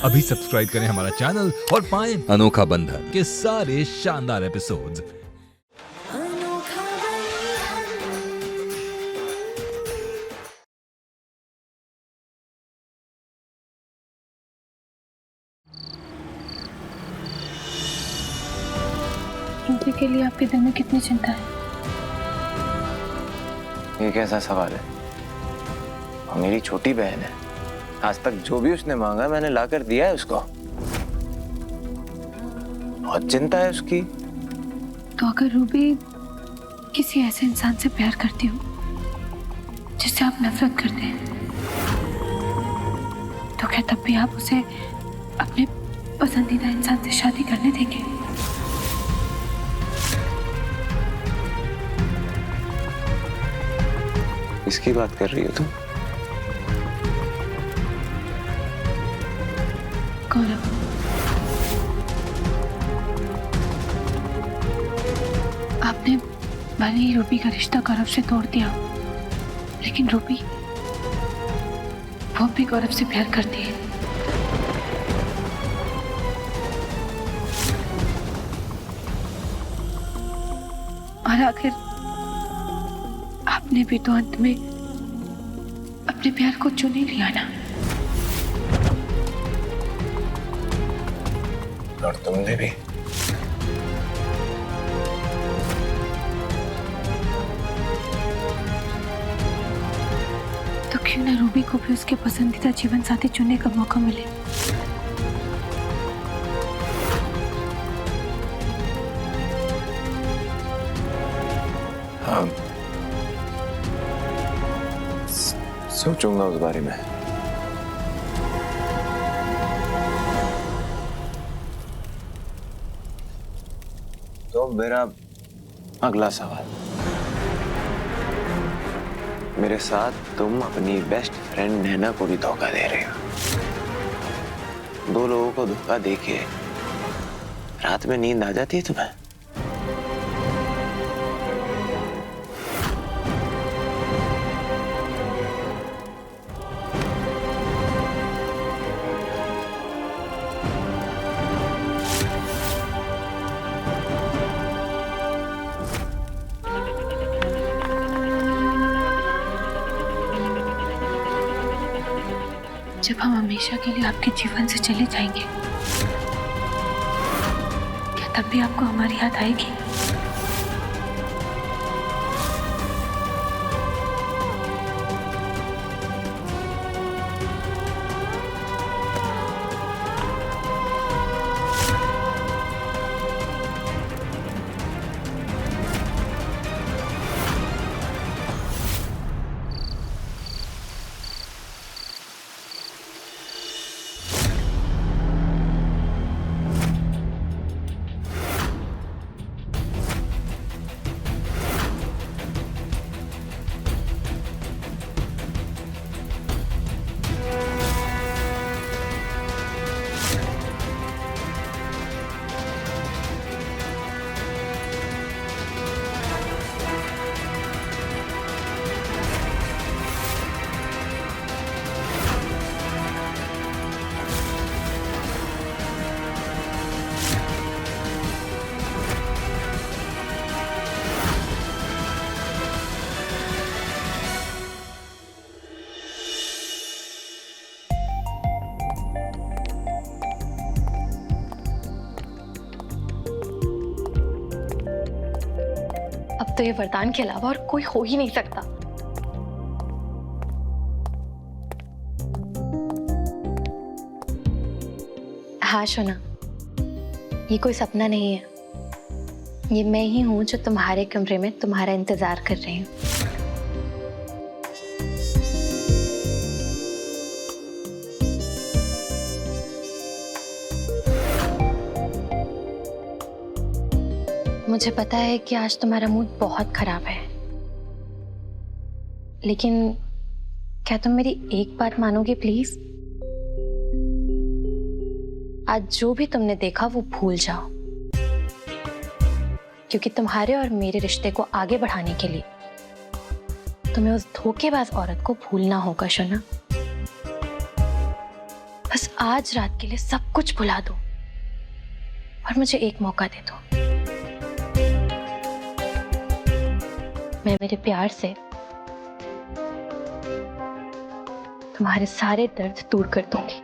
अभी सब्सक्राइब करें हमारा चैनल और पाएं अनोखा बंधन के सारे शानदार एपिसोड्स। रूबी के लिए आपके दिल में कितनी चिंता है? ये कैसा सवाल है? वो मेरी छोटी बहन है। आज तक जो भी उसने मांगा मैंने लाकर दिया है उसको। बहुत चिंता है उसकी। तो अगर रूबी किसी ऐसे इंसान से प्यार करती हो जिससे आप नफरत करते हैं, तो क्या तब भी आप उसे अपने पसंदीदा इंसान से शादी करने देंगे? किसकी बात कर रही हो तुम? गौरव, आपने भले ही रूबी का रिश्ता गौरव से तोड़ दिया, लेकिन रूबी वो भी गौरव से प्यार करती है। और आखिर आपने भी तो अंत में अपने प्यार को चुन ही लिया ना। और तुमने भी। तो क्यों ना रूबी को भी उसके पसंदीदा जीवन साथी चुनने का मौका मिले। हाँ, सोचूंगा उस बारे में। तो मेरा अगला सवाल, मेरे साथ तुम अपनी बेस्ट फ्रेंड नैना को भी धोखा दे रहे हो। दो लोगों को धोखा देके रात में नींद आ जाती है तुम्हें? जब हम हमेशा के लिए आपके जीवन से चले जाएंगे, क्या तब भी आपको हमारी याद आएगी? अब तो ये वरदान के अलावा और कोई हो ही नहीं सकता। हाँ शोना, ये कोई सपना नहीं है। ये मैं ही हूं जो तुम्हारे कमरे में तुम्हारा इंतजार कर रही हूँ। मुझे पता है कि आज तुम्हारा मूड बहुत खराब है, लेकिन क्या तुम मेरी एक बात मानोगे प्लीज? आज जो भी तुमने देखा वो भूल जाओ, क्योंकि तुम्हारे और मेरे रिश्ते को आगे बढ़ाने के लिए तुम्हें उस धोखेबाज औरत को भूलना होगा शोना। बस आज रात के लिए सब कुछ भुला दो और मुझे एक मौका दे दो। मैं मेरे प्यार से तुम्हारे सारे दर्द दूर कर दूंगी।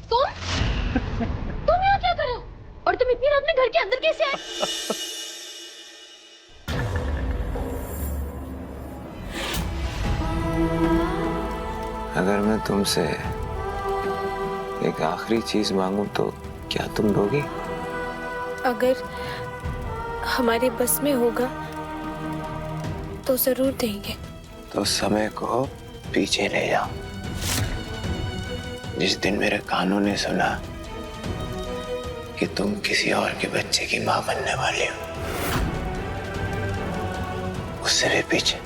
तुम यहाँ क्या कर रहे हो? और तुम इतनी रात में घर के अंदर कैसे आए? अगर मैं तुमसे एक आखिरी चीज मांगू तो क्या तुम दोगी? अगर हमारे बस में होगा तो जरूर देंगे। तो समय को पीछे ले जाओ। जिस दिन मेरे कानों ने सुना कि तुम किसी और के बच्चे की मां बनने वाली हो, उससे भी पीछे,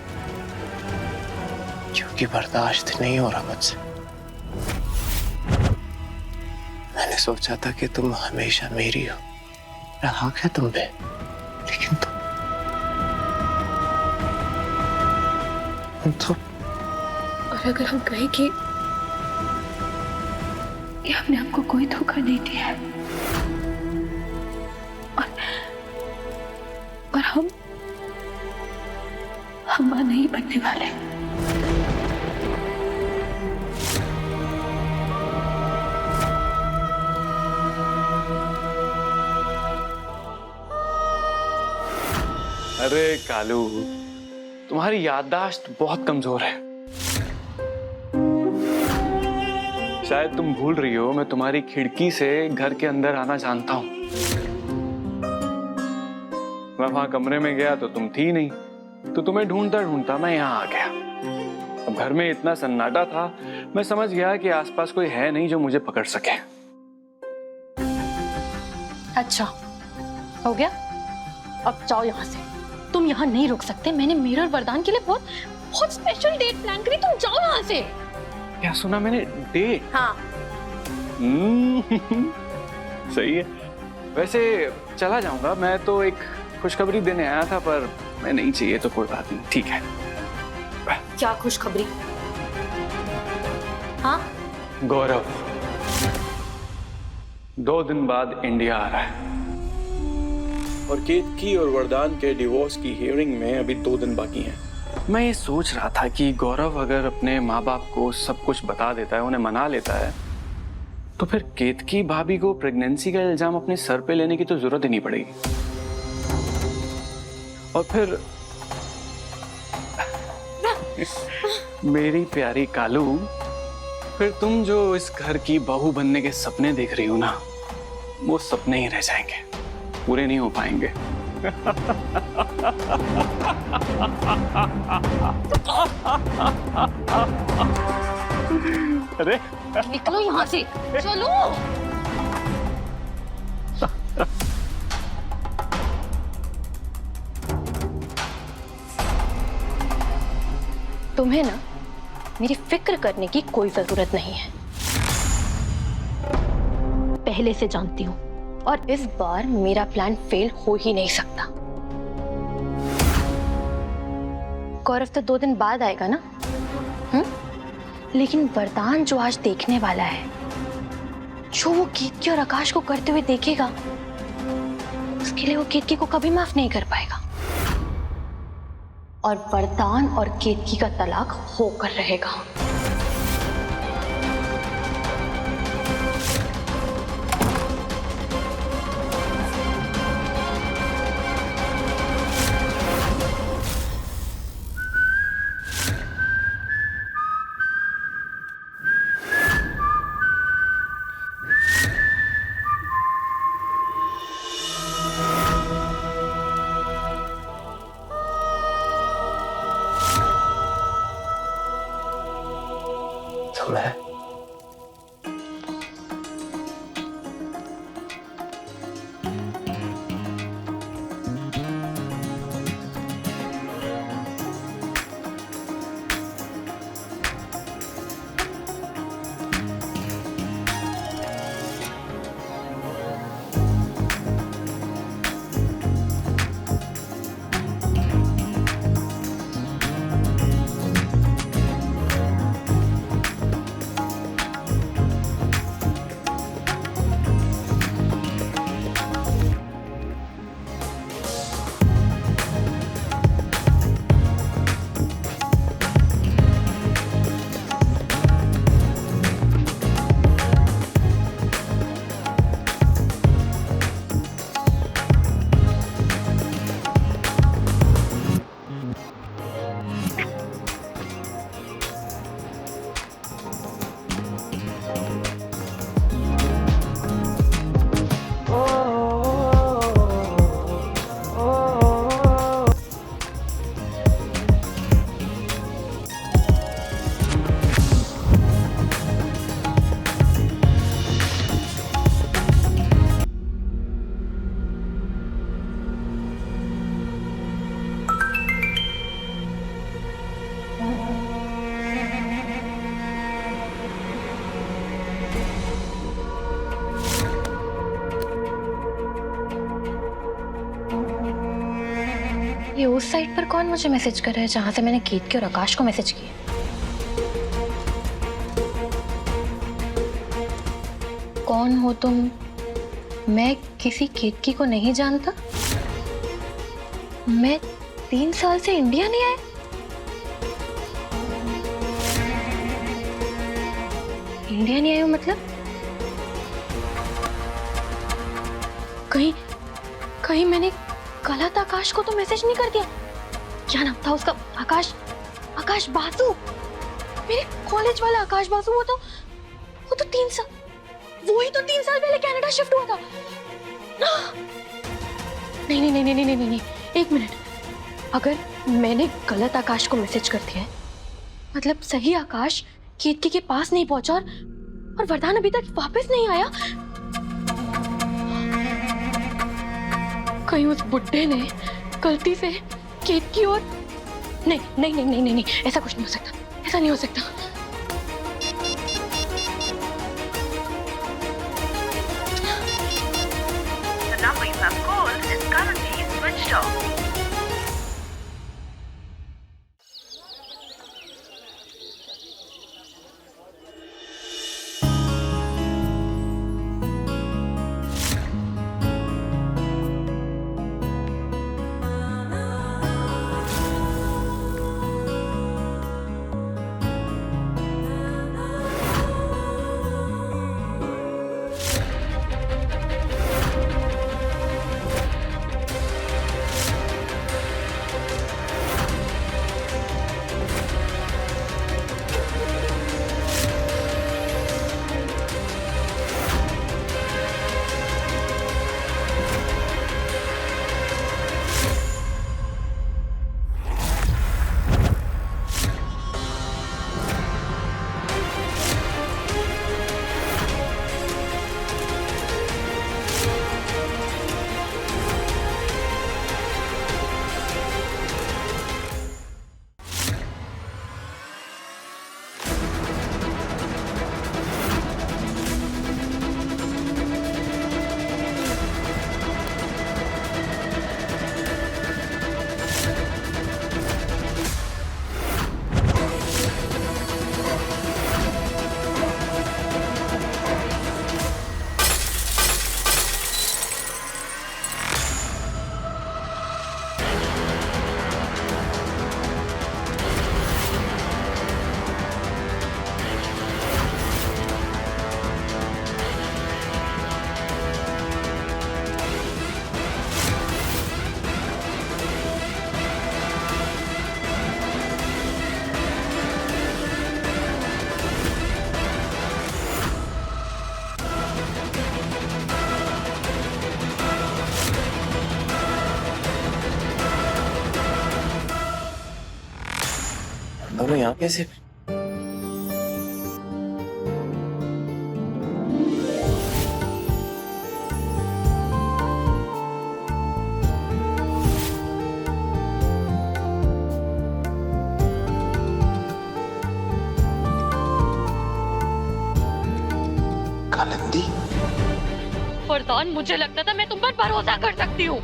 क्योंकि बर्दाश्त नहीं हो रहा मुझसे। मैंने सोचा था कि तुम हमेशा मेरी हो, मेरा हक है तुम पे, लेकिन तुम तो। और अगर हम कहें कि हमने आपको कोई धोखा नहीं दिया है और हम मां नहीं बनने वाले। अरे कालू, तुम्हारी याददाश्त बहुत कमजोर है। शायद तुम भूल रही हो, मैं तुम्हारी खिड़की से घर के अंदर आना जानता हूं। मैं वहां कमरे में गया तो तुम थी नहीं, तो तुम्हें ढूंढता ढूंढता मैं यहाँ आ गया। अब घर में इतना सन्नाटा था, मैं समझ गया कि आसपास कोई है नहीं जो मुझे पकड़ सके। अच्छा, हो गया? अब जाओ यहाँ से। तुम यहाँ नहीं रुक सकते। मैंने मेरे और वरदान के लिए बहुत स्पेशल डेट प्लान करी। तुम जाओ यहाँ से। क्या सुना मैंने? डेट? हाँ। सही है। वैसे चला जाऊंगा, मैं तो एक खुशखबरी देने आया था, पर मैं नहीं चाहिए तो कोई बात नहीं, ठीक है। क्या खुशखबरी? हाँ? गौरव 2 दिन बाद इंडिया आ रहा है और केतकी और वरदान के डिवोर्स की हियरिंग में अभी 2 दिन बाकी हैं। मैं ये सोच रहा था कि गौरव अगर अपने माँ बाप को सब कुछ बता देता है, उन्हें मना लेता है, तो फिर केतकी भाभी को प्रेगनेंसी का इल्जाम अपने सर पे लेने की तो जरूरत ही नहीं पड़ेगी। और फिर मेरी प्यारी कालू, फिर तुम जो इस घर की बहू बनने के सपने देख रही हो ना, वो सपने ही रह जाएंगे, पूरे नहीं हो पाएंगे। अरे निकलो यहाँ से, चलो। तुम्हें ना मेरी फिक्र करने की कोई जरूरत नहीं है, पहले से जानती हूँ, और इस बार मेरा प्लान फेल हो ही नहीं सकता। गौरव तो 2 दिन बाद आएगा ना, लेकिन वरदान जो आज देखने वाला है, जो वो केतकी और आकाश को करते हुए देखेगा, उसके के लिए वो केतकी को कभी माफ नहीं कर पाएगा। और वरदान और केतकी का तलाक होकर रहेगा। समय ये उस साइट पर कौन मुझे मैसेज कर रहा है जहां से मैंने केतकी और आकाश को मैसेज किया? कौन हो तुम? मैं किसी केतकी को नहीं जानता। मैं 3 साल से इंडिया नहीं आया। इंडिया नहीं आई हूं मतलब? कहीं मैंने गलत आकाश को तो मैसेज नहीं कर दिया? क्या नाम था उसका? आकाश बासु। मेरे कॉलेज वाला आकाश बासु। वो तो 3 साल, वही तो 3 साल पहले कनाडा शिफ्ट हुआ था। नहीं, एक मिनट। अगर मैंने गलत आकाश को मैसेज कर दिया है मतलब सही आकाश केतकी के पास नहीं पहुंचा और वरदान अभी तक वापस नहीं आया। कहीं उस बुड्ढे ने गलती से केतकी और नहीं, ऐसा कुछ नहीं हो सकता। ऐसा नहीं हो सकता। The number you have called is currently switched off. दोनों यहाँ कैसे? कालिंदी? वरदान, मुझे लगता था मैं तुम पर भरोसा कर सकती हूँ।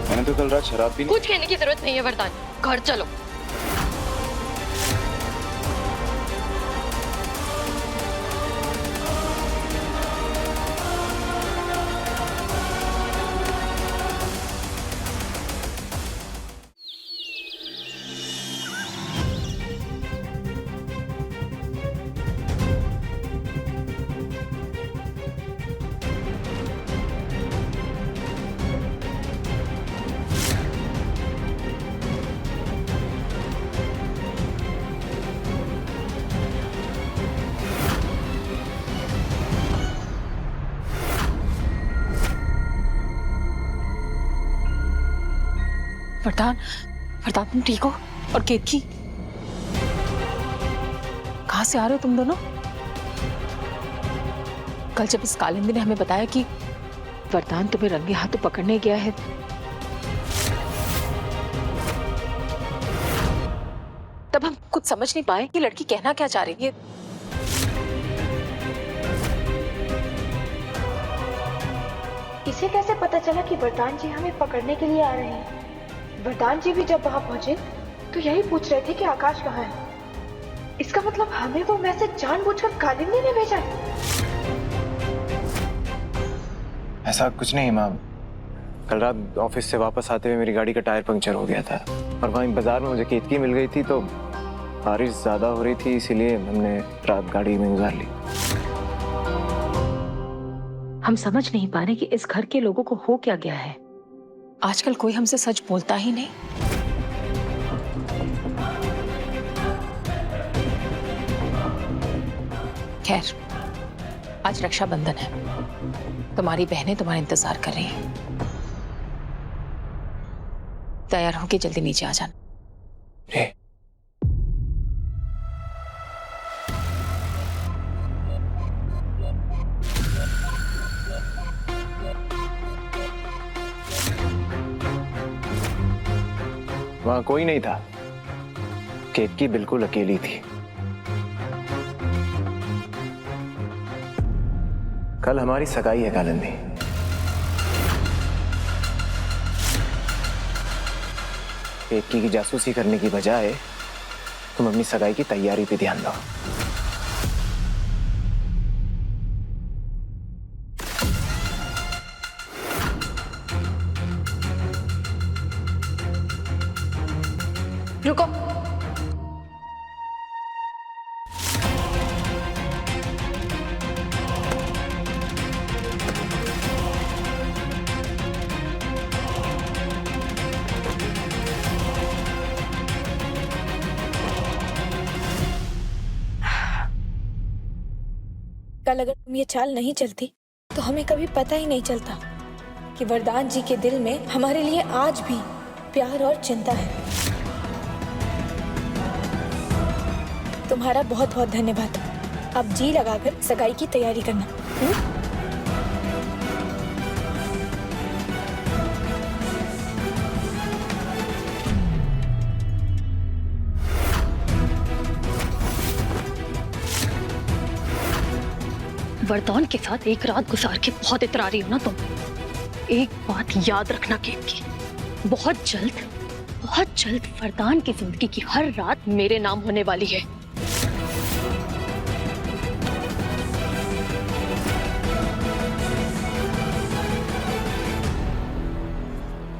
मैंने तो कल रात शराब पी। कुछ कहने की जरूरत नहीं है वरदान, घर चलो। वरदान, वरदान तुम ठीक हो? और केतकी? कहाँ से आ रहे हो तुम दोनों? कल जब इस कालिंदी ने हमें बताया कि वरदान तुम्हें रंगे हाथों पकड़ने गया है, तब हम कुछ समझ नहीं पाए कि लड़की कहना क्या चाह रही है। इसे कैसे पता चला कि वरदान जी हमें पकड़ने के लिए आ रहे हैं? वरदान जी भी जब वहां पहुंचे तो यही पूछ रहे थे कि आकाश कहाँ है। इसका मतलब हमें वो मैसेज जानबूझकर कालिंदी ने भेजा है। ऐसा कुछ नहीं माँ। कल रात ऑफिस से वापस आते हुए मेरी गाड़ी का टायर पंक्चर हो गया था और वहीं बाजार में मुझे केतकी मिल गई थी, तो बारिश ज्यादा हो रही थी, इसीलिए हमने रात गाड़ी में गुजार ली। हम समझ नहीं पा रहे कि इस घर के लोगों को हो क्या गया है। आजकल कोई हमसे सच बोलता ही नहीं। खैर, आज रक्षाबंधन है, तुम्हारी बहनें तुम्हारा इंतजार कर रही हैं। तैयार होके जल्दी नीचे आ जाना। वहां कोई नहीं था। केतकी बिल्कुल अकेली थी। कल हमारी सगाई है कालिंदी। केतकी की जासूसी करने की बजाय तुम अपनी सगाई की तैयारी पे ध्यान दो। रुको। कल अगर तुम ये चाल नहीं चलती तो हमें कभी पता ही नहीं चलता कि वरदान जी के दिल में हमारे लिए आज भी प्यार और चिंता है। तुम्हारा बहुत बहुत धन्यवाद। अब जी लगाकर सगाई की तैयारी करना। वरदान के साथ एक रात गुजार के बहुत इतरारी हो ना तुम। एक बात याद रखना केतकी, बहुत जल्द वरदान की जिंदगी की हर रात मेरे नाम होने वाली है।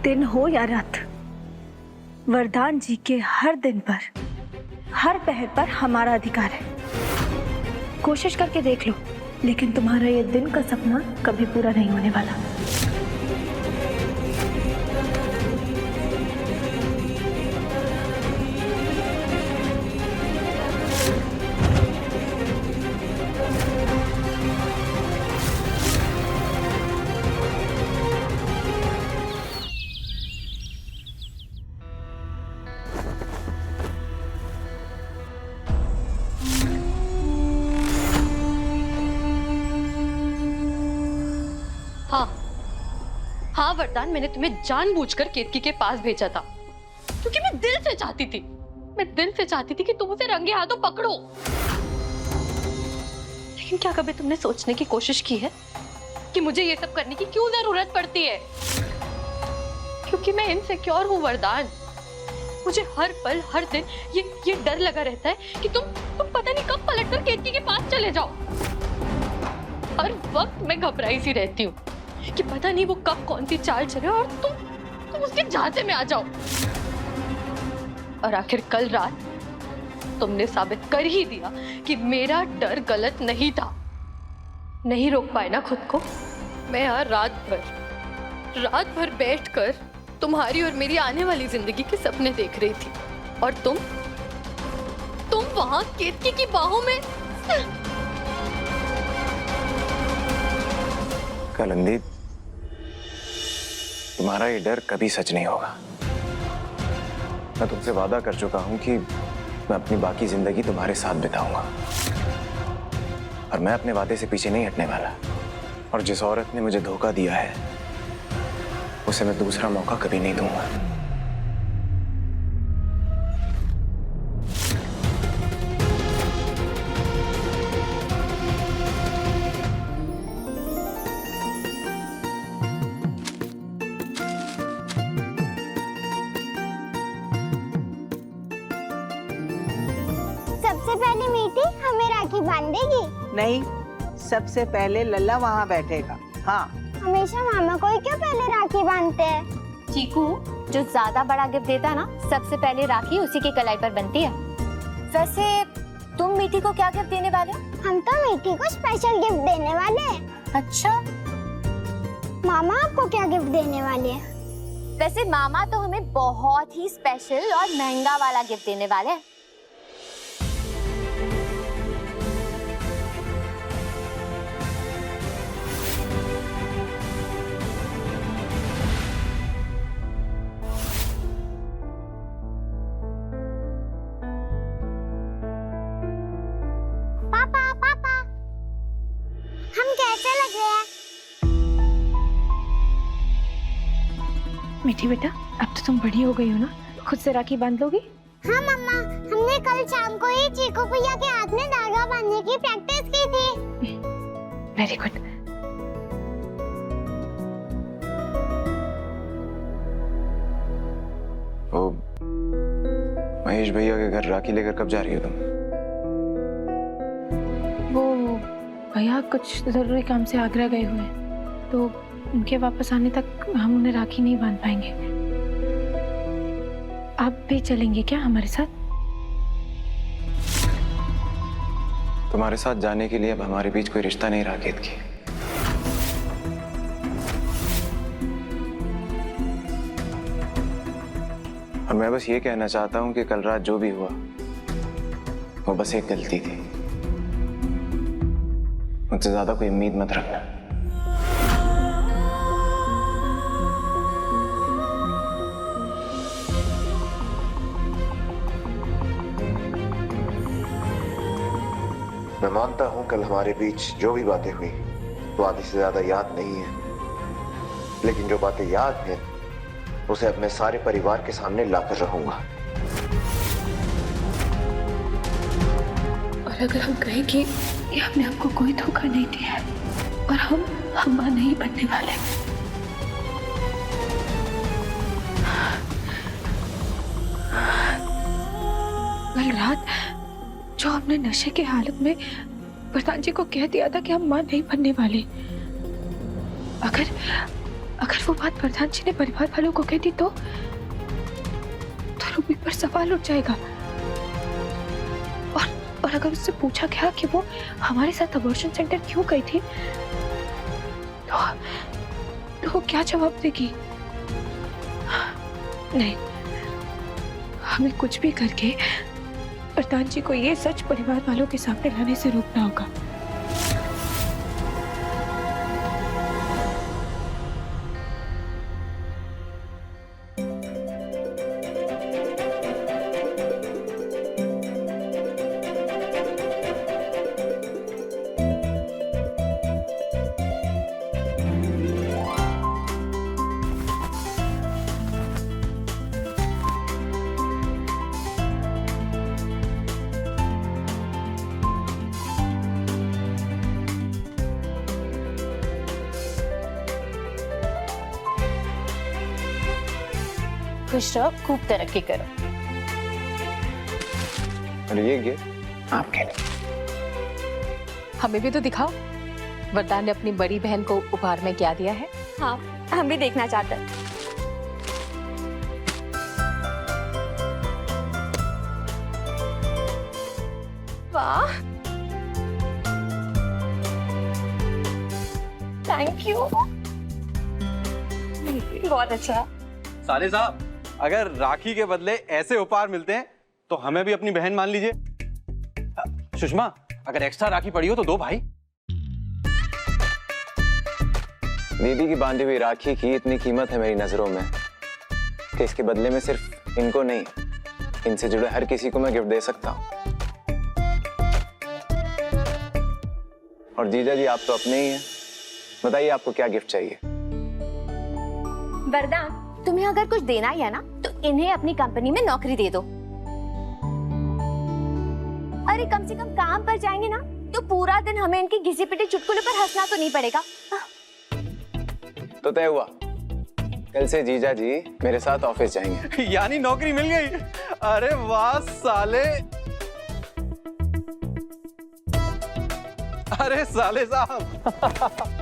दिन हो या रात, वरदान जी के हर दिन पर, हर पहर पर हमारा अधिकार है। कोशिश करके देख लो, लेकिन तुम्हारा ये दिन का सपना कभी पूरा नहीं होने वाला। हाँ वरदान, मैंने तुम्हें जानबूझकर केतकी के पास भेजा था क्योंकि मैं दिल से चाहती थी कि तुम उसे रंगे हाथों पकड़ो। लेकिन क्या कभी तुमने सोचने की कोशिश की है कि मुझे ये सब करने की क्यों जरूरत पड़ती है? क्योंकि मैं इनसिक्योर हूँ वरदान। मुझे हर पल हर दिन ये डर लगा रहता है कि तुम पता नहीं कब पलटकर केतकी के पास चले जाओ। हर वक्त मैं घबराई सी रहती हूँ कि पता नहीं वो कब कौन सी चाल चले और तुम उसके झांसे में आ जाओ। और आखिर कल रात तुमने साबित कर ही दिया कि मेरा डर गलत नहीं था। नहीं रोक पाए ना खुद को। मैं यहाँ रात भर बैठकर तुम्हारी और मेरी आने वाली जिंदगी के सपने देख रही थी और तुम वहां केतकी की बाहों में। कलंदी, तुम्हारा ये डर कभी सच नहीं होगा। मैं तुमसे वादा कर चुका हूं कि मैं अपनी बाकी जिंदगी तुम्हारे साथ बिताऊंगा और मैं अपने वादे से पीछे नहीं हटने वाला। और जिस औरत ने मुझे धोखा दिया है उसे मैं दूसरा मौका कभी नहीं दूंगा। सबसे पहले मीठी हमें राखी बांधेगी? नहीं, सबसे पहले लल्ला वहाँ बैठेगा। हाँ। हमेशा मामा को ही क्यों पहले राखी बांधते हैं? चीकू, जो ज्यादा बड़ा गिफ्ट देता है ना, सबसे पहले राखी उसी की कलाई पर बनती है। वैसे तुम मीठी को क्या गिफ्ट देने वाले? हम तो मीठी को स्पेशल गिफ्ट देने वाले हैं। अच्छा, मामा आपको क्या गिफ्ट देने वाले हैं? वैसे मामा तो हमें बहुत ही स्पेशल और महंगा वाला गिफ्ट देने वाले हैं। पापा, हम कैसे लग रहे हैं? मीठी बेटा, अब तो तुम बड़ी हो गई हो ना, खुद से राखी बांध लोगी? हाँ मम्मा, हमने कल शाम को ही चीकू भैया के हाथ में धागा बांधने की प्रैक्टिस की थी। Very good. ओ, महेश भैया के घर राखी लेकर कब जा रही हो तुम? वो भैया कुछ जरूरी काम से आगरा गए हुए हैं, तो उनके वापस आने तक हम उन्हें राखी नहीं बांध पाएंगे। आप भी चलेंगे क्या हमारे साथ? तुम्हारे साथ जाने के लिए अब हमारे बीच कोई रिश्ता नहीं रहा केतकी। और मैं बस ये कहना चाहता हूं कि कल रात जो भी हुआ वो बस एक गलती थी। मुझसे ज्यादा कोई उम्मीद मत रखना। मैं मानता हूं कल हमारे बीच जो भी बातें हुई वो आधी से ज्यादा याद नहीं है, लेकिन जो बातें याद हैं उसे अपने सारे परिवार के सामने लाकर रहूंगा। और अगर हम कहें कि हमने आपको कोई धोखा नहीं दिया है और हम मां नहीं बनने वाले, कल रात जो हमने नशे के हालत में वरदान जी को कह दिया था कि हम मां नहीं बनने वाले, अगर वो बात प्रधान जी ने परिवार वालों को कह दी तो रूबी पर सवाल उठ जाएगा। और अगर उससे पूछा गया कि वो हमारे साथ अबॉर्शन सेंटर क्यों गई थी तो वो क्या जवाब देगी? नहीं, हमें कुछ भी करके प्रधान जी को ये सच परिवार वालों के सामने लाने से रोकना होगा। खुश रहो, खूब तरक्की करो। और ये गिफ्ट आपके लिए। हमें भी तो दिखाओ, वरदान ने अपनी बड़ी बहन को उपहार में क्या दिया है। हाँ, हम भी देखना चाहते हैं। वाह, थैंक यू, बहुत अच्छा। साले साहब, अगर राखी के बदले ऐसे उपहार मिलते हैं तो हमें भी अपनी बहन मान लीजिए। सुषमा, अगर एक्स्ट्रा राखी पड़ी हो तो दो भाई। दीदी की बांधी हुई राखी की इतनी कीमत है मेरी नजरों में कि इसके बदले में सिर्फ इनको नहीं, इनसे जुड़े हर किसी को मैं गिफ्ट दे सकता हूँ। और जीजा जी, आप तो अपने ही हैं, बताइए आपको क्या गिफ्ट चाहिए? वरदान, तुम्हें अगर कुछ देना ही है ना तो इन्हें अपनी कंपनी में नौकरी दे दो। अरे कम से कम काम पर जाएंगे ना तो पूरा दिन हमें इनकी घिसी पिटी चुटकुले पर हंसना तो नहीं पड़ेगा। तो तय हुआ, कल से जीजा जी मेरे साथ ऑफिस जाएंगे। यानी नौकरी मिल गई? अरे वाह साले। अरे साले साहब।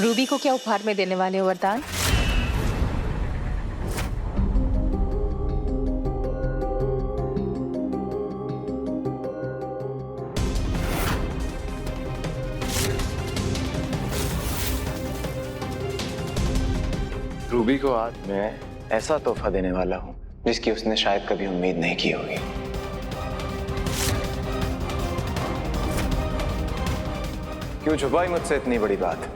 रूबी को क्या उपहार में देने वाले हो वरदान? रूबी को आज मैं ऐसा तोहफा देने वाला हूं जिसकी उसने शायद कभी उम्मीद नहीं की होगी। क्यों छुपाई मुझसे इतनी बड़ी बात?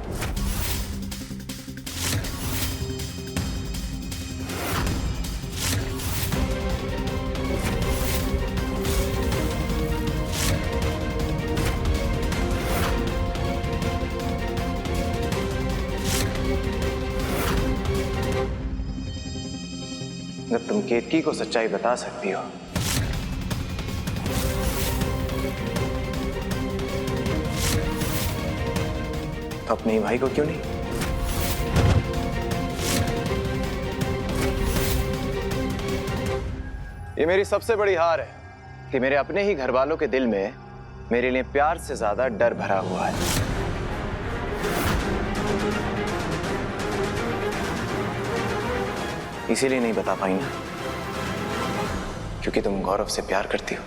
जब तुम केतकी को सच्चाई बता सकती हो तो अपने भाई को क्यों नहीं? ये मेरी सबसे बड़ी हार है कि मेरे अपने ही घर वालों के दिल में मेरे लिए प्यार से ज्यादा डर भरा हुआ है। इसीलिए नहीं बता पाई ना, क्योंकि तुम गौरव से प्यार करती हो।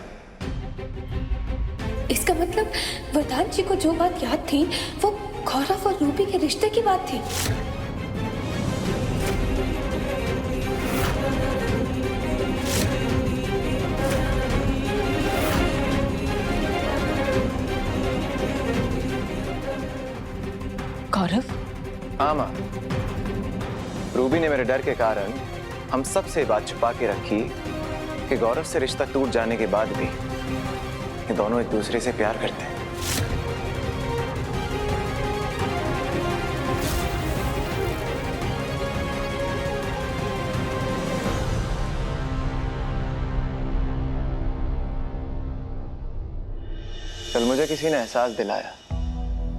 इसका मतलब वरदान जी को जो बात याद थी वो गौरव और रूबी के रिश्ते की बात थी। गौरव? हाँ माँ, रूबी ने मेरे डर के कारण हम सब से बात छुपा के रखी कि गौरव से रिश्ता टूट जाने के बाद भी ये दोनों एक दूसरे से प्यार करते हैं। कल मुझे किसी ने एहसास दिलाया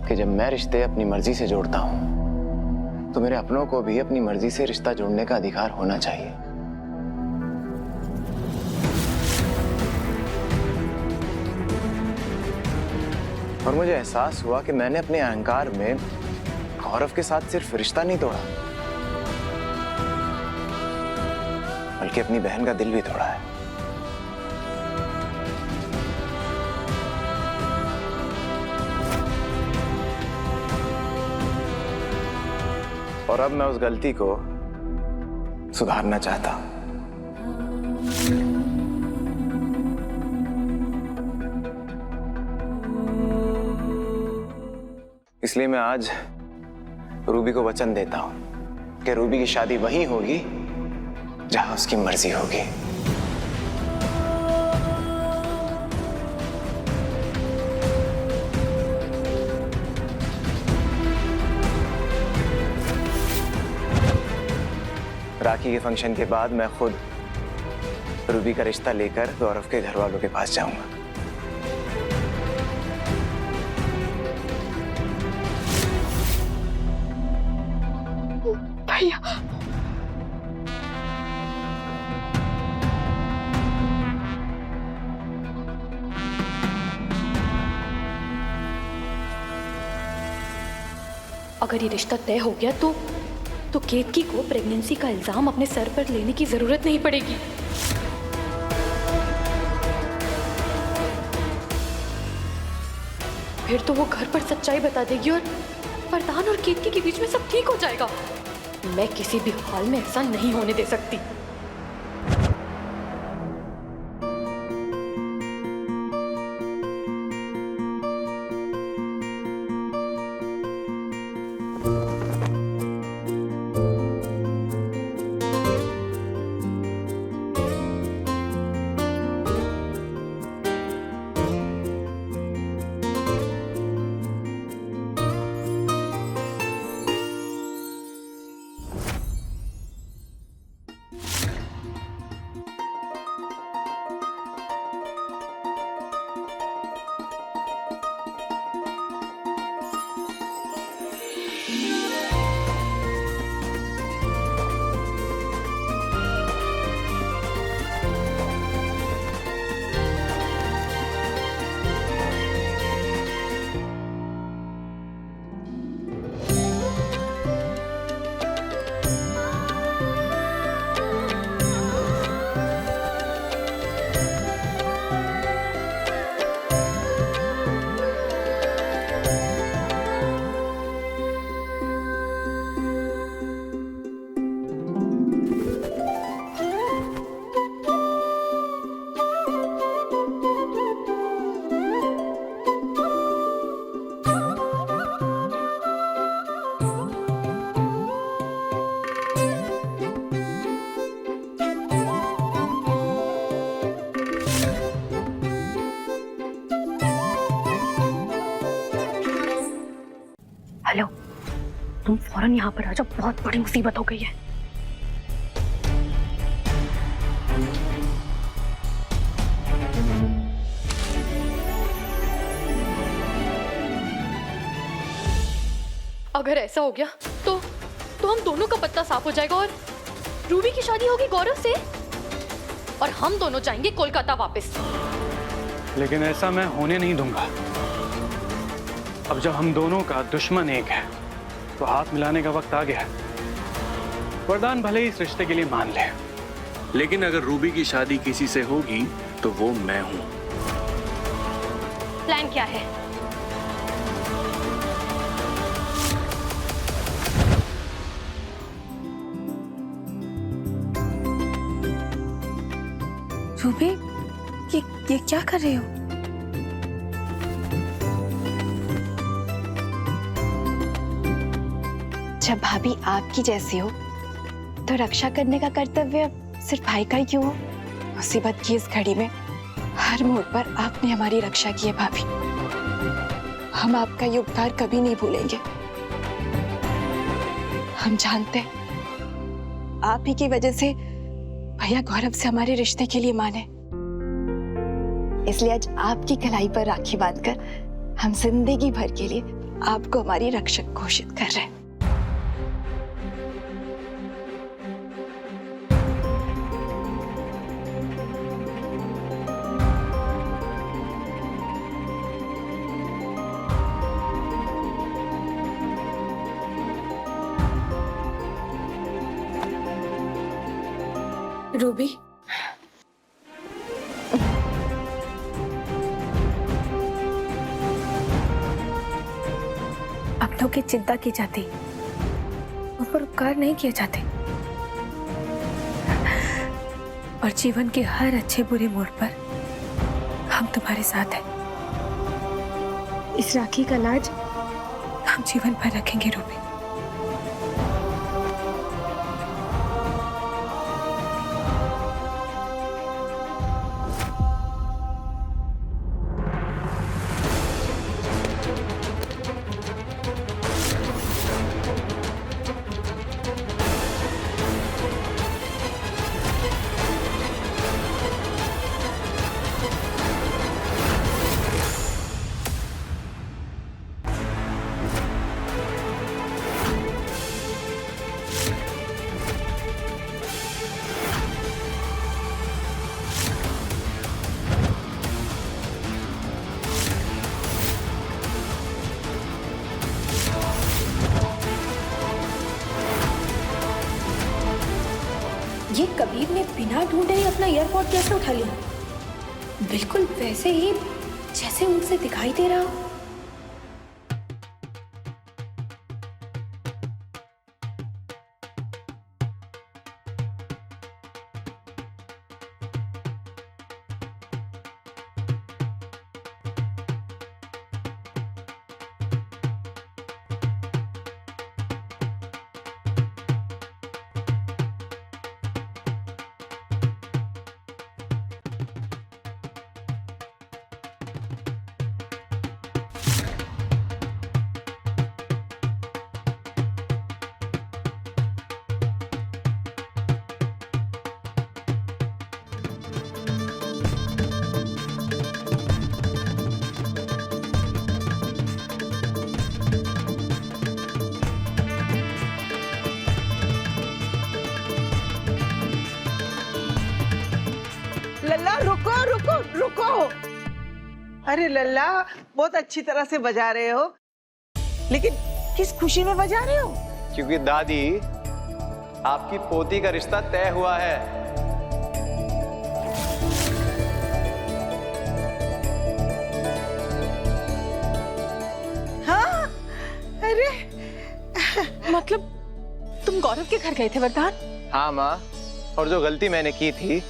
कि जब मैं रिश्ते अपनी मर्जी से जोड़ता हूं तो मेरे अपनों को भी अपनी मर्जी से रिश्ता जोड़ने का अधिकार होना चाहिए। और मुझे एहसास हुआ कि मैंने अपने अहंकार में गौरव के साथ सिर्फ रिश्ता नहीं तोड़ा, बल्कि अपनी बहन का दिल भी तोड़ा है। और अब मैं उस गलती को सुधारना चाहता हूं। इसलिए मैं आज रूबी को वचन देता हूं कि रूबी की शादी वहीं होगी जहां उसकी मर्जी होगी। राखी के फंक्शन के बाद मैं खुद रूबी का रिश्ता लेकर गौरव के घर वालों के पास जाऊंगा। भैया, अगर ये रिश्ता तय हो गया तो केतकी को प्रेगनेंसी का इल्जाम अपने सर पर लेने की जरूरत नहीं पड़ेगी। फिर तो वो घर पर सच्चाई बता देगी और वरदान और केतकी के बीच में सब ठीक हो जाएगा। मैं किसी भी हाल में ऐसा नहीं होने दे सकती। हेलो, तुम फौरन यहाँ पर आ जाओ, बहुत बड़ी मुसीबत हो गई है। अगर ऐसा हो गया तो हम दोनों का पत्ता साफ हो जाएगा और रूबी की शादी होगी गौरव से और हम दोनों जाएंगे कोलकाता वापस। लेकिन ऐसा मैं होने नहीं दूंगा। अब जब हम दोनों का दुश्मन एक है तो हाथ मिलाने का वक्त आ गया है। वरदान भले ही इस रिश्ते के लिए मान ले, लेकिन अगर रूबी की शादी किसी से होगी तो वो मैं हूं। प्लान क्या है? रूबी, ये क्या कर रहे हो? जब भाभी आपकी जैसी हो तो रक्षा करने का कर्तव्य सिर्फ भाई का ही क्यों हो? मुसीबत की इस घड़ी में हर मोड़ पर आपने हमारी रक्षा की है भाभी। हम आपका ये उपकार कभी नहीं भूलेंगे। हम जानते हैं आप ही की वजह से भैया गौरव से हमारे रिश्ते के लिए माने, इसलिए आज आपकी कलाई पर राखी बांधकर हम जिंदगी भर के लिए आपको हमारी रक्षक घोषित कर रहे हैं। रूबी, अपनों की चिंता की जाती, उन पर उपकार नहीं किए जाते। और जीवन के हर अच्छे बुरे मोड़ पर हम तुम्हारे साथ हैं। इस राखी का लाज हम जीवन भर रखेंगे रूबी। ये कबीर ने बिना ढूंढे ही अपना एयरपोर्ट कैसे उठा लिया? बिल्कुल वैसे ही जैसे उनसे दिखाई दे रहा हो। लल्ला रुको रुको रुको। अरे लल्ला बहुत अच्छी तरह से बजा रहे हो, लेकिन किस खुशी में बजा रहे हो? क्योंकि दादी आपकी पोती का रिश्ता तय हुआ है। हाँ? अरे मतलब तुम गौरव के घर गए थे वरदान? हाँ माँ, और जो गलती मैंने की थी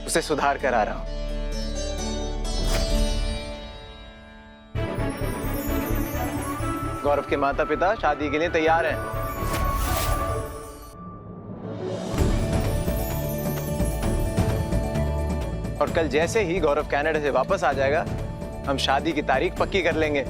उसे सुधार कर आ रहा हूं। गौरव के माता पिता शादी के लिए तैयार हैं। और कल जैसे ही गौरव कनाडा से वापस आ जाएगा, हम शादी की तारीख पक्की कर लेंगे।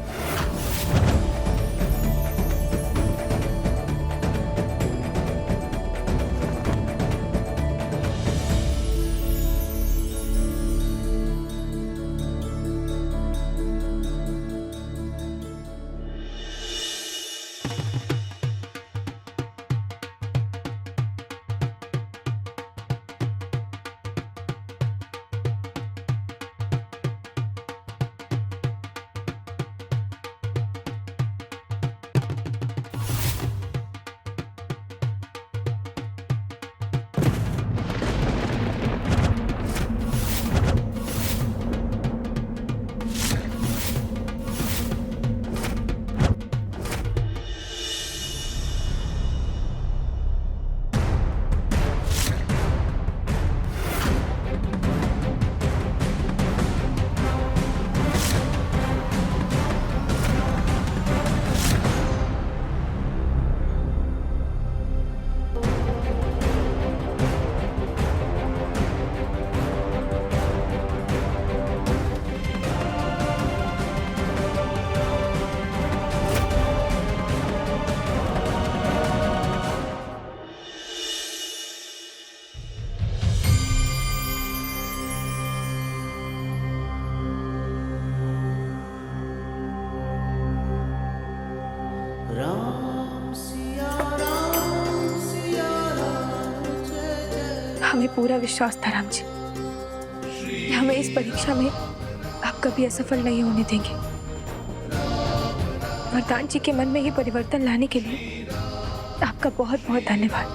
हमें पूरा विश्वास था राम जी, हमें इस परीक्षा में आप कभी असफल नहीं होने देंगे। वरदान जी के मन में ये परिवर्तन लाने के लिए आपका बहुत बहुत धन्यवाद।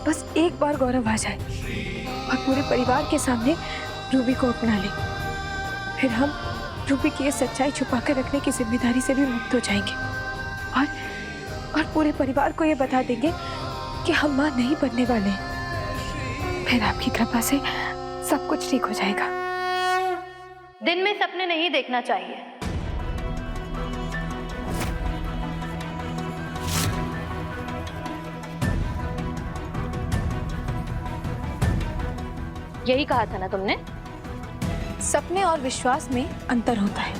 बस एक बार गौरव आ जाए और पूरे परिवार के सामने रूबी को अपना ले, फिर हम रूबी की ये सच्चाई छुपा कर रखने की जिम्मेदारी से भी मुक्त हो जाएंगे और पूरे परिवार को ये बता देंगे कि हम मां नहीं बनने वाले हैं। फिर आपकी कृपा से सब कुछ ठीक हो जाएगा। दिन में सपने नहीं देखना चाहिए। यही कहा था ना तुमने? सपने और विश्वास में अंतर होता है।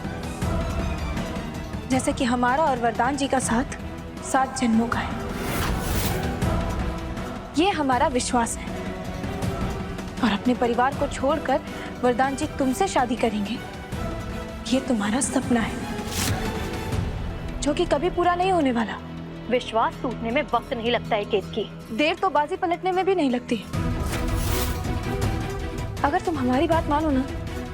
जैसे कि हमारा और वरदान जी का साथ 7 जन्मों का है। ये हमारा विश्वास है और अपने परिवार को छोड़कर वरदान जी तुमसे शादी करेंगे, ये तुम्हारा सपना है जो कि कभी पूरा नहीं होने वाला। विश्वास टूटने में वक्त नहीं लगता है केतकी। देर तो बाजी पलटने में भी नहीं लगती। अगर तुम हमारी बात मानो ना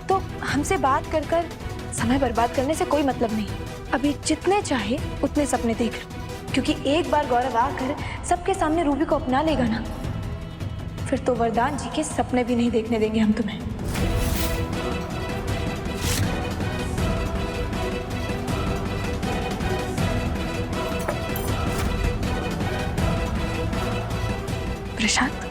तो हमसे बात कर समय बर्बाद करने से कोई मतलब नहीं। अभी जितने चाहे उतने सपने देख लो, क्योंकि एक बार गौरव आकर सबके सामने रूबी को अपना लेगा ना, फिर तो वरदान जी के सपने भी नहीं देखने देंगे हम तुम्हें। प्रशांत,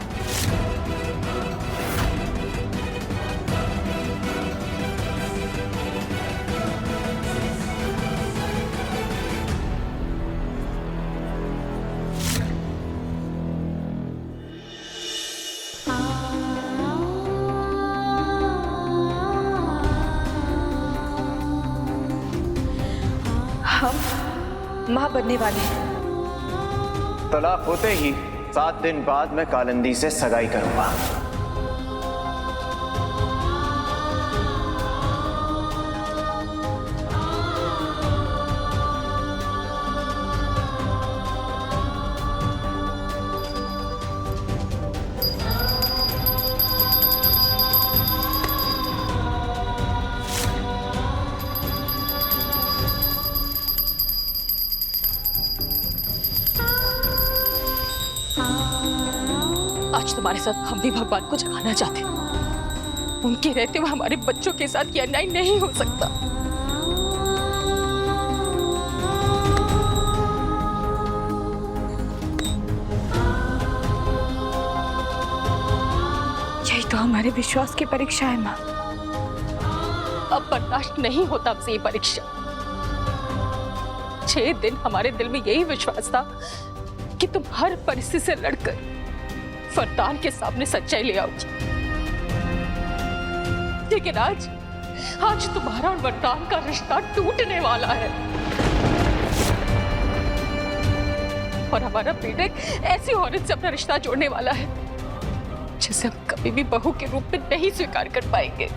हम मां बनने वाले हैं। तलाक होते ही 7 दिन बाद मैं कालिंदी से सगाई करूंगा। आज तुम्हारे साथ हम भी भगवान को जगाना चाहते हैं। उनके रहते हुए हमारे बच्चों के साथ ये अन्याय नहीं हो सकता। यही तो हमारे विश्वास की परीक्षा है माँ। अब बर्दाश्त नहीं होता हमसे ये परीक्षा। 6 दिन हमारे दिल में यही विश्वास था कि तुम हर परिस्थिति से लड़कर वरदान के सामने सच्चाई ले आओगी, लेकिन आज तुम्हारा और वरदान का रिश्ता टूटने वाला है और हमारा बेटा ऐसी औरत से अपना रिश्ता जोड़ने वाला है जिसे हम कभी भी बहू के रूप में नहीं स्वीकार कर पाएंगे।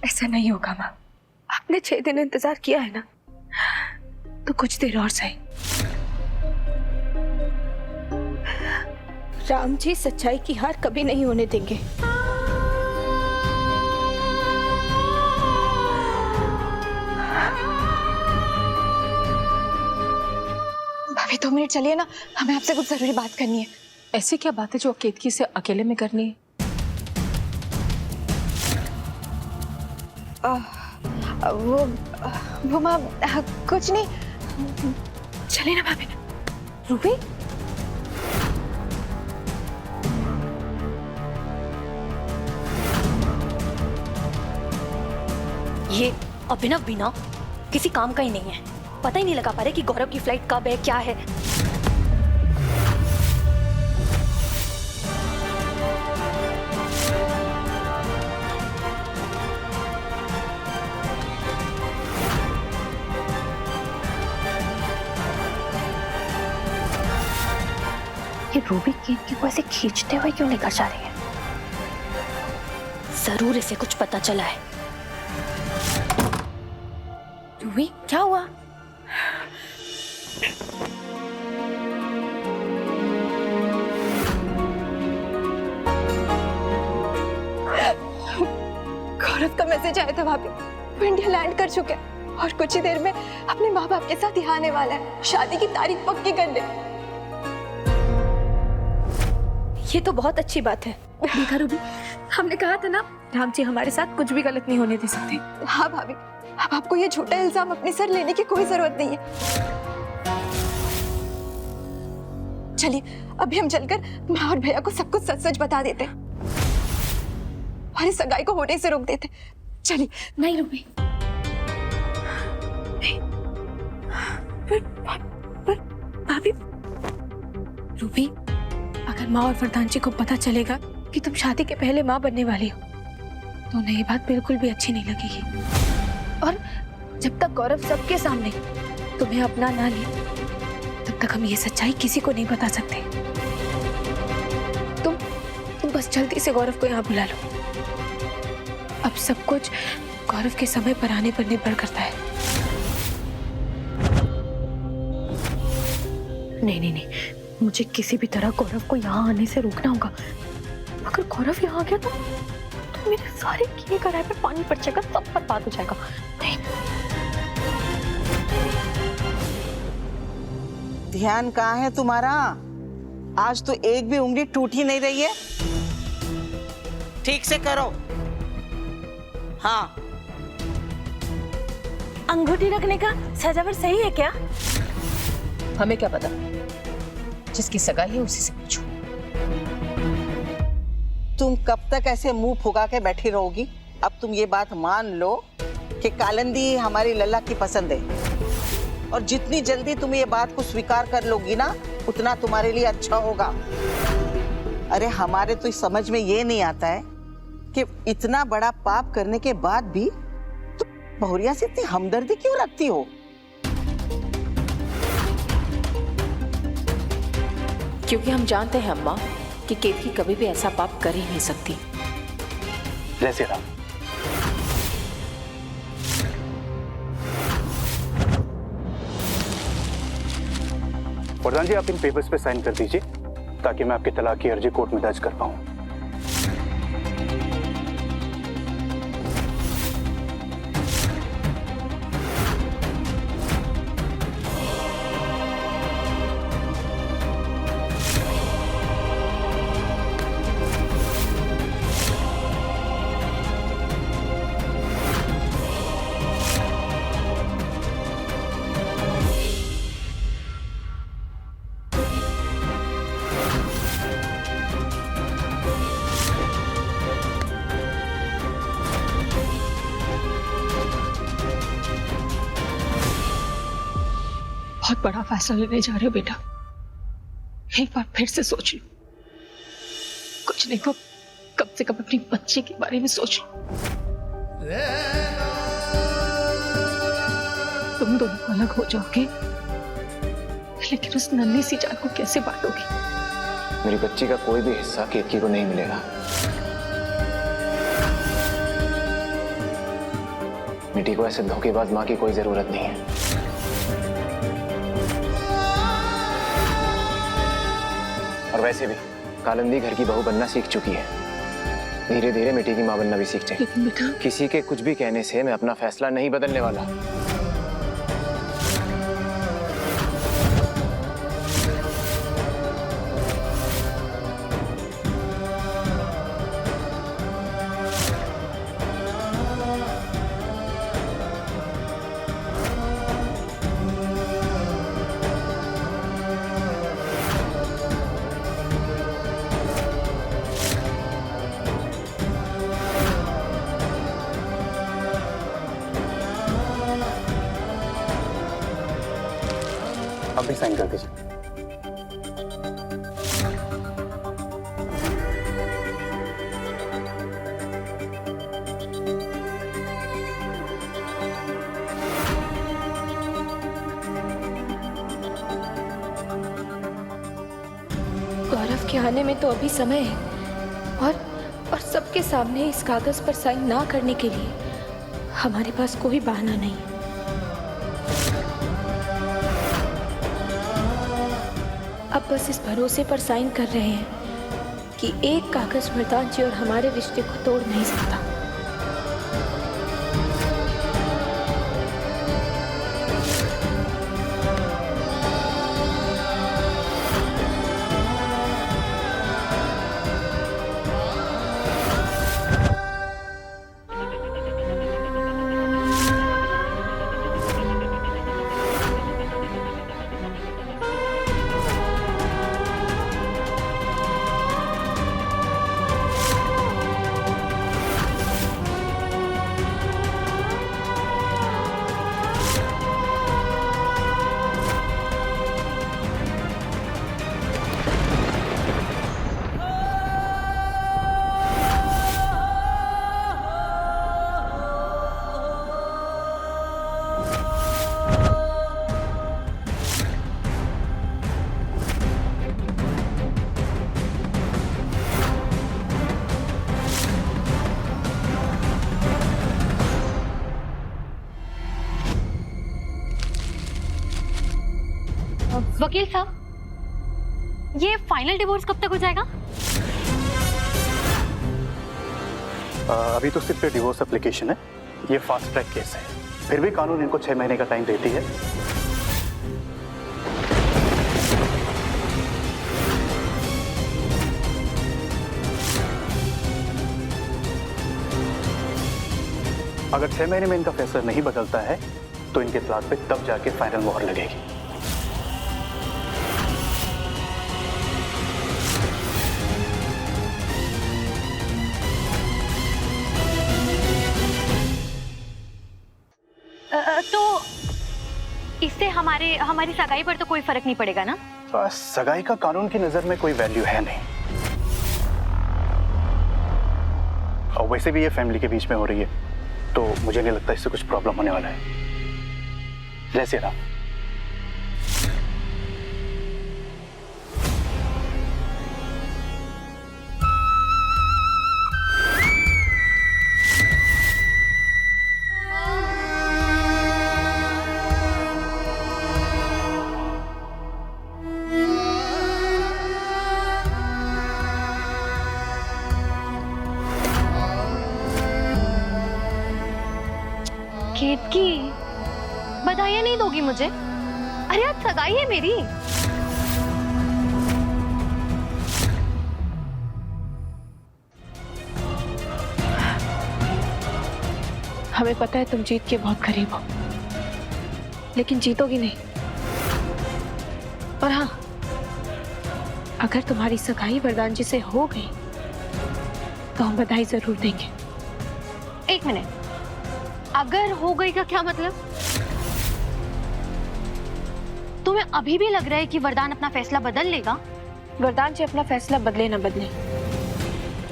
ऐसा नहीं होगा माँ। आपने 6 दिन इंतजार किया है ना, तो कुछ देर और सही। राम जी सच्चाई की हार कभी नहीं होने देंगे। भाभी 2 मिनट चलिए ना, हमें आपसे कुछ जरूरी बात करनी है। ऐसी क्या बात है जो केतकी से अकेले में करनी है? वो माँ कुछ नहीं, चले ना भाभी। रूबी, ये अभिनव बिना किसी काम का ही नहीं है। पता ही नहीं लगा पा रहे कि गौरव की फ्लाइट कब है, क्या है। ये रूबी केतकी को ऐसे खींचते हुए क्यों लेकर जा रही है? जरूर इसे कुछ पता चला है। रूबी, क्या हुआ? गौरव का मैसेज आया था भाभी, वो इंडिया लैंड कर चुके हैं और कुछ ही देर में अपने माँ बाप के साथ यहाँ आने वाला है। शादी की तारीख पक्की कर ले। ये तो बहुत अच्छी बात है। देखा रूबी, हमने कहा था ना, राम जी हमारे साथ कुछ भी गलत नहीं होने दे सकते। हाँ भाभी, अब आपको ये झूठा इल्जाम अपने सर लेने की कोई जरूरत नहीं है। चलिए अभी हम चलकर माँ और भैया को सब कुछ सच सच बता देते हैं और इस सगाई को होने से रोक देते। चलिए। नहीं रूबी, पर भाभी, रूबी, अगर माँ और वरदान जी को पता चलेगा कि तुम शादी के पहले माँ बनने वाली हो तो उन्हें ये बात बिल्कुल भी अच्छी नहीं लगेगी। और जब तक गौरव सबके सामने तुम्हें अपना ना ले तब तक हम ये सच्चाई किसी को नहीं बता सकते। तुम बस जल्दी से गौरव को यहाँ बुला लो। अब सब कुछ गौरव के समय पर आने पर निर्भर करता है। नहीं, मुझे किसी भी तरह गौरव को यहाँ आने से रोकना होगा। अगर गौरव यहाँ आ गया तो मेरे सारे किए कराए पे पानी पड़ जाएगा, सब बर्बाद हो जाएगा। नहीं। ध्यान कहाँ है तुम्हारा? आज तो एक भी उंगली टूट ही नहीं रही है। ठीक से करो। हाँ, अंगूठी रखने का सजावट सही है क्या? हमें क्या पता, जिसकी सगाई है उसी से पूछो। तुम कब तक ऐसे मुंह फुगा के बैठी रहोगी? अब तुम ये बात मान लो कि कालिंदी हमारी लल्ला की पसंद है और जितनी जल्दी तुम ये बात को स्वीकार कर लोगी ना उतना तुम्हारे लिए अच्छा होगा। अरे हमारे तो समझ में ये नहीं आता है कि इतना बड़ा पाप करने के बाद भी तुम बहुरिया से इतनी हमदर्दी क्यों रखती हो? क्योंकि हम जानते हैं अम्मा कि केतकी कभी भी ऐसा पाप कर ही नहीं सकती। जैसे राम। वरदान जी, आप इन पेपर्स पे साइन कर दीजिए ताकि मैं आपकी तलाक की अर्जी कोर्ट में दर्ज कर पाऊं। बहुत बड़ा फैसला लेने जा रहे हो बेटा, एक बार फिर से सोच लो। कुछ नहीं तो कम से कम अपनी बच्ची के बारे में सोच लो। तुम दोनों अलग हो जाओगे लेकिन उस नन्ही सी जान को कैसे बांटोगे? मेरी बच्ची का कोई भी हिस्सा केतकी को नहीं मिलेगा। मिटी को ऐसे धोखेबाज माँ की कोई जरूरत नहीं है। और वैसे भी कालिंदी घर की बहू बनना सीख चुकी है, धीरे धीरे मिटी की माँ बनना भी सीख जाएगी। किसी के कुछ भी कहने से मैं अपना फैसला नहीं बदलने वाला। आप भी साइन कर दीजिए। गौरव के आने में तो अभी समय है और सबके सामने इस कागज पर साइन ना करने के लिए हमारे पास कोई बहाना नहीं है। अब बस इस भरोसे पर साइन कर रहे हैं कि एक कागज वरदान जी और हमारे रिश्ते को तोड़ नहीं सकता। वकील साहब, ये फाइनल डिवोर्स कब तक हो जाएगा? अभी तो सिर्फ डिवोर्स एप्लीकेशन है, ये फास्ट ट्रैक केस है। फिर भी कानून इनको 6 महीने का टाइम देती है। अगर 6 महीने में इनका फैसला नहीं बदलता है तो इनके तलाक पे तब जाके फाइनल मोहर लगेगी। तो इससे हमारी सगाई पर तो कोई फर्क नहीं पड़ेगा ना? सगाई का कानून की नजर में कोई वैल्यू है नहीं, और वैसे भी ये फैमिली के बीच में हो रही है, तो मुझे नहीं लगता इससे कुछ प्रॉब्लम होने वाला है। जय श्री राम। केतकी, बधाइयाँ नहीं दोगी मुझे? अरे आज सगाई है मेरी। हमें पता है तुम जीत के बहुत करीब हो, लेकिन जीतोगी नहीं। और हाँ, अगर तुम्हारी सगाई वरदान जी से हो गई तो हम बधाई जरूर देंगे। एक मिनट, अगर हो गई का क्या मतलब? तुम्हें अभी भी लग रहा है कि वरदान अपना फैसला बदल लेगा? वरदान जी अपना फैसला बदले ना बदले,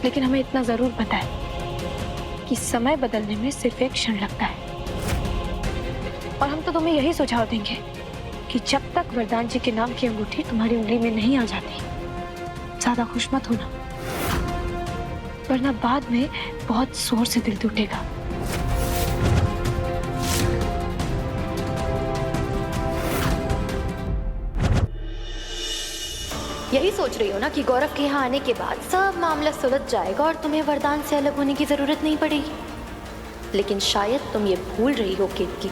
लेकिन हमें इतना जरूर पता है कि समय बदलने में सिर्फ एक क्षण लगता है। और हम तो तुम्हें यही सुझाव देंगे कि जब तक वरदान जी के नाम की अंगूठी तुम्हारी उंगली में नहीं आ जाती, ज्यादा खुश मत होना, वरना बाद में बहुत जोर से दिल टूटेगा। यही सोच रही हो ना कि गौरव के यहाँ आने के बाद सब मामला सुलझ जाएगा और तुम्हें वरदान से अलग होने की जरूरत नहीं पड़ेगी। लेकिन शायद तुम ये भूल रही हो केतकी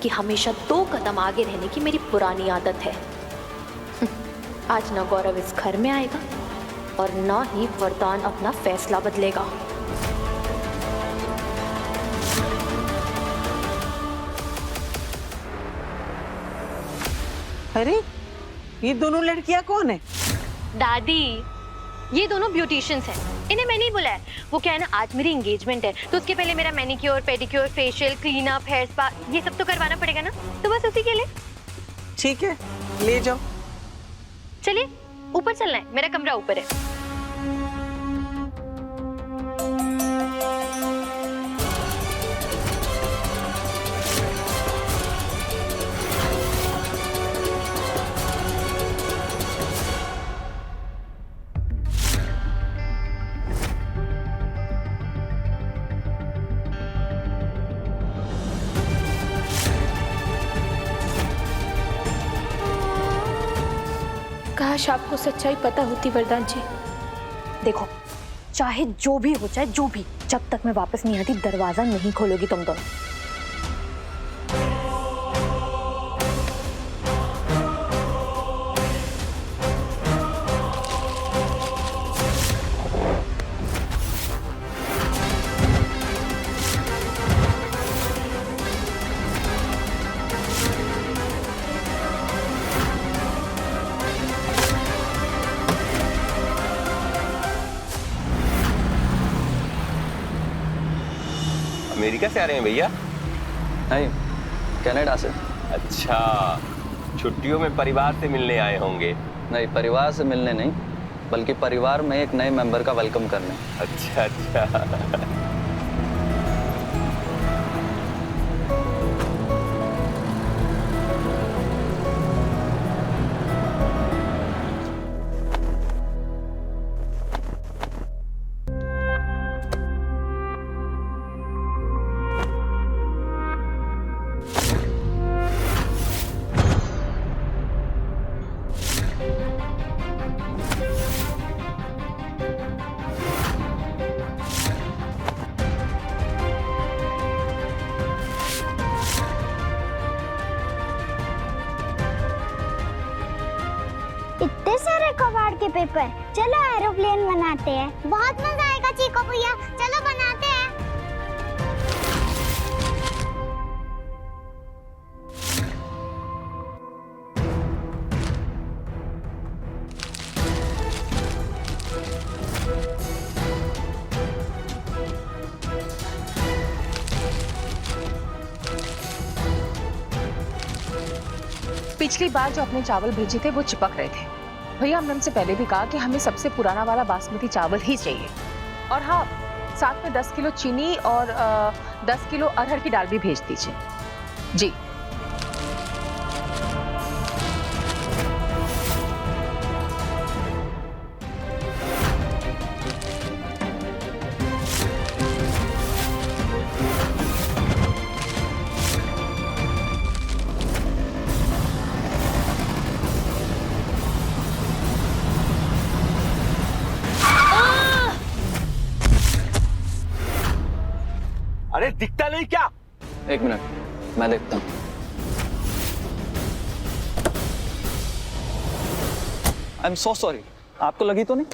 कि हमेशा 2 कदम आगे रहने की मेरी पुरानी आदत है। आज ना गौरव इस घर में आएगा और ना ही वरदान अपना फैसला बदलेगा। अरे ये दोनों लड़कियां कौन है? दादी, ये दोनों ब्यूटिशियंस हैं। इन्हें मैंने ही बुलाया। वो क्या है ना, आज मेरी एंगेजमेंट है तो उसके पहले मेरा manicure, pedicure, facial, clean up, hair spa, ये सब तो करवाना पड़ेगा ना, तो बस उसी के लिए। ठीक है, ले जाओ। चलिए ऊपर चलना है, मेरा कमरा ऊपर है। काश आपको सच्चाई पता होती वरदान जी। देखो, चाहे जो भी हो, चाहे जो भी, जब तक मैं वापस नहीं आती दरवाजा नहीं खोलोगी तुम दोनों। अमेरिका से आ रहे हैं भैया? नहीं, कनाडा से। अच्छा, छुट्टियों में परिवार से मिलने आए होंगे? नहीं, परिवार से मिलने नहीं, बल्कि परिवार में एक नए मेंबर का वेलकम करने। अच्छा अच्छा। इतने सारे कबाड़ के पेपर, चलो एरोप्लेन बनाते हैं। बहुत मजा आएगा चीकू भैया, चलो बनाते हैं। पिछली बार जो अपने चावल भेजे थे वो चिपक रहे थे। भैया हमने उनसे पहले भी कहा कि हमें सबसे पुराना वाला बासमती चावल ही चाहिए। और हाँ, साथ में 10 किलो चीनी और 10 किलो अरहर की दाल भी भेज दीजिए। जी। अरे दिखता नहीं क्या? एक मिनट, मैं देखता हूँ। आई एम सो सॉरी, आपको लगी तो नहीं?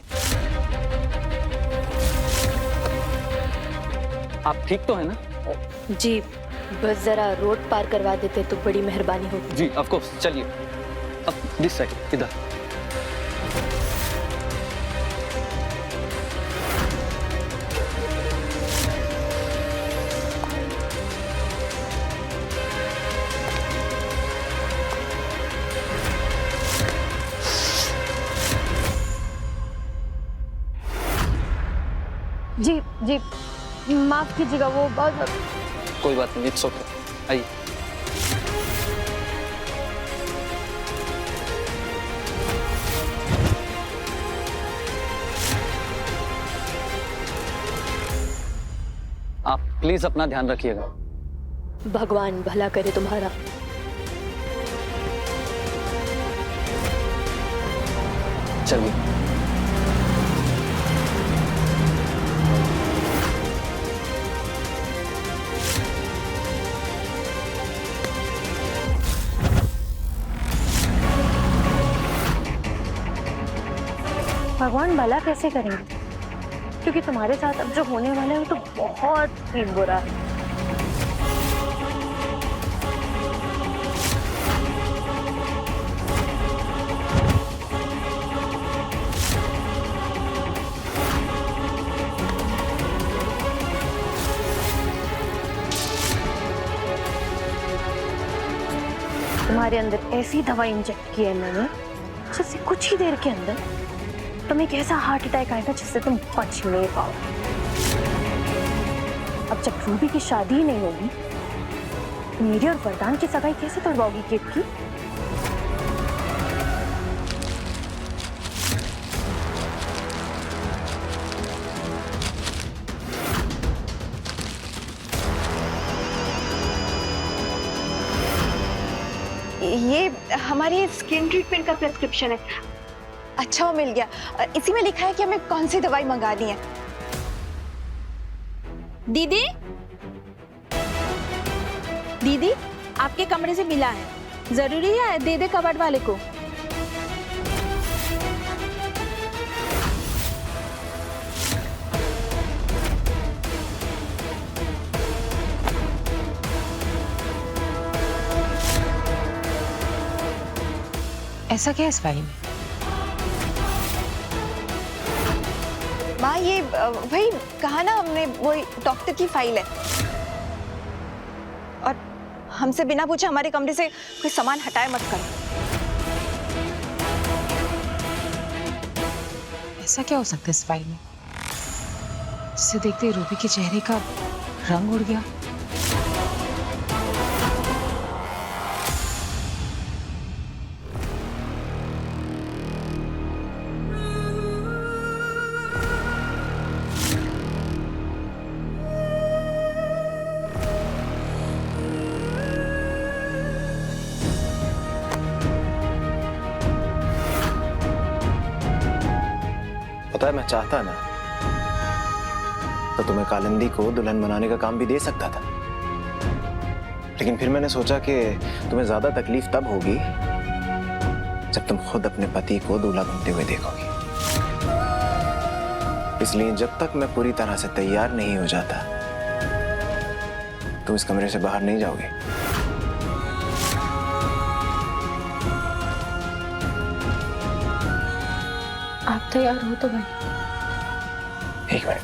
आप ठीक तो है ना? जी, बस जरा रोड पार करवा देते तो बड़ी मेहरबानी होती। जी ऑफ कोर्स, चलिए अब दिस साइड, इधर। जी जी, माफ कीजिएगा, वो बहुत। कोई बात नहीं, इट्स ओके, आइए। आप प्लीज अपना ध्यान रखिएगा। भगवान भला करे तुम्हारा। चलिए। भगवान भला कैसे करेंगे, क्योंकि तुम्हारे साथ अब जो होने वाला है वो तो बहुत ही बुरा है। तुम्हारे अंदर ऐसी दवा इंजेक्ट की है मैंने, जिससे कुछ ही देर के अंदर तुम्हें एक ऐसा हार्ट अटैक आएगा जिससे तुम बच नहीं पाओ। अब जब रूबी की शादी ही नहीं होगी, मेरी और वरदान की सगाई कैसे तोड़वाओगी केक की? ये हमारी स्किन ट्रीटमेंट का प्रिस्क्रिप्शन है, अच्छा वो मिल गया। इसी में लिखा है कि हमें कौन सी दवाई मंगानी है। दीदी, दीदी आपके कमरे से मिला है, जरूरी है दे दे कबर्ड वाले को। ऐसा क्या है इस फाइल में? माँ ये वही कहा ना हमने, वही डॉक्टर की फाइल है। और हमसे बिना पूछे हमारे कमरे से कोई सामान हटाए मत करो। ऐसा क्या हो सकता है इस फाइल में जिसे देखते ही रूबी के चेहरे का रंग उड़ गया? पता है मैं चाहता ना तो तुम्हें कालिंदी को दुल्हन बनाने का काम भी दे सकता था, लेकिन फिर मैंने सोचा कि तुम्हें ज्यादा तकलीफ तब होगी जब तुम खुद अपने पति को दूल्हा बनते हुए देखोगी। इसलिए जब तक मैं पूरी तरह से तैयार नहीं हो जाता तुम इस कमरे से बाहर नहीं जाओगे। आप तैयार हो तो भाई? एक मिनट।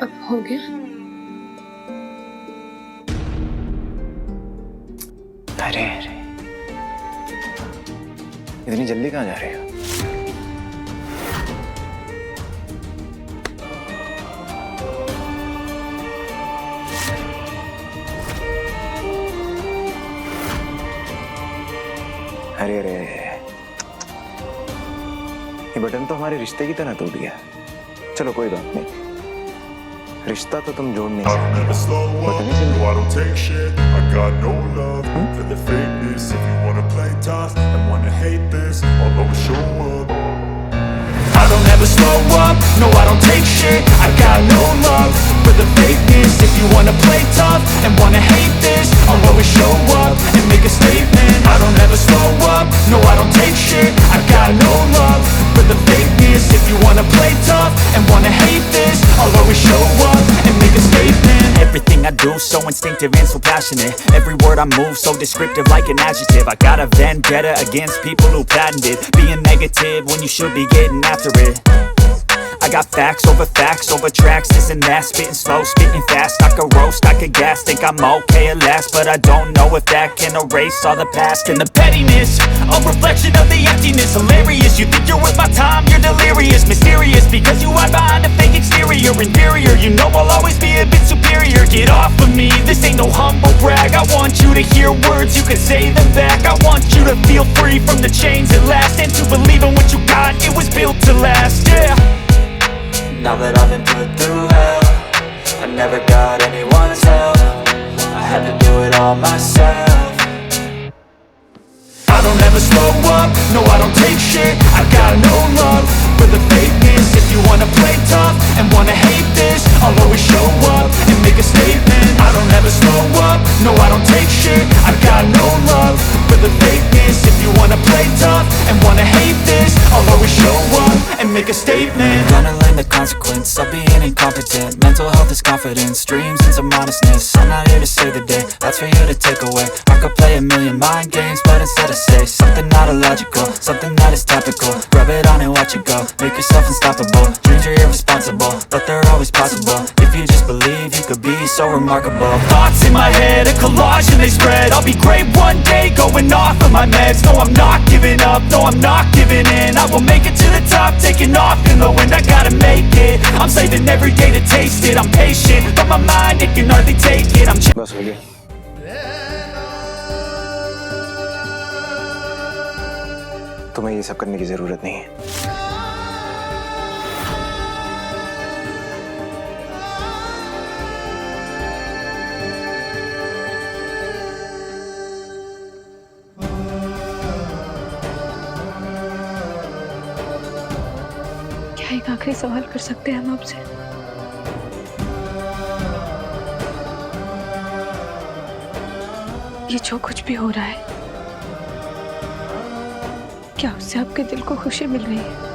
अब हो गया? अरे इतनी जल्दी कहाँ जा रहे हो? अरे अरे ये बटन तो हमारे रिश्ते की तरह टूट गया। चलो कोई बात नहीं, रिश्ता तो तुम जोड़ नहीं I don't ever slow up, no I don't take shit. I got no love for the fakeness. If you wanna play tough and wanna hate this, I'll always show up and make a statement. I don't ever slow up, no I don't take shit. I got no love for the fakeness. If you wanna play tough and wanna hate this, I'll always show up and make a statement. Everything I do so instinctive and so passionate. Every word I move so descriptive like an adjective. I got a vendetta against people who patented being negative when you should be getting after it. I got facts over tracks, this and that. Spitting slow, spitting fast. I could roast, I could gas. Think I'm okay at last, but I don't know if that can erase all the past. And the pettiness, a reflection of the emptiness. Hilarious, you think you're worth my time, you're delirious. Mysterious, because you hide behind a fake exterior. Inferior, you know I'll always be a bit superior. Get off of me, this ain't no humble brag. I want you to hear words, you can say them back. I want you to feel free from the chains at last, and to believe in what you got, it was built to last, yeah. Now that I've been put through hell, I never got anyone's help. I had to do it all myself. I don't ever slow up, no I don't take shit. I got no love for the fakeness. If you wanna play tough and wanna hate this, I'll always show up and make a statement. I don't ever slow up, no I don't take shit. I got no love for the fakeness. If you wanna play tough and wanna hate this, I'll always show up and make a statement. Gonna learn the consequence of being incompetent. Mental health is confidence, dreams and some honestness. I'm not here to save the day, that's for you to take away. I could play a million mind games, but instead I say something not illogical, something that is topical. Rub it on and watch it go, make yourself unstoppable. Dreams are irresponsible, but they're always possible. If you just believe, you could be so remarkable. Thoughts in my head, a collage and they spread. I'll be great one day, going off of my meds. No, I'm not giving up, no, I'm not giving in. I will make it to the top, taking off in the wind. I gotta make it, I'm saving every day to taste it. I'm patient, it, but my mind, it can hardly take it. I'm बस हो गया। तुम्हें ये सब करने की जरूरत नहीं है। क्या एक आखिरी सवाल कर सकते हैं हम आपसे? ये जो कुछ भी हो रहा है, क्या उससे आपके दिल को खुशी मिल रही है?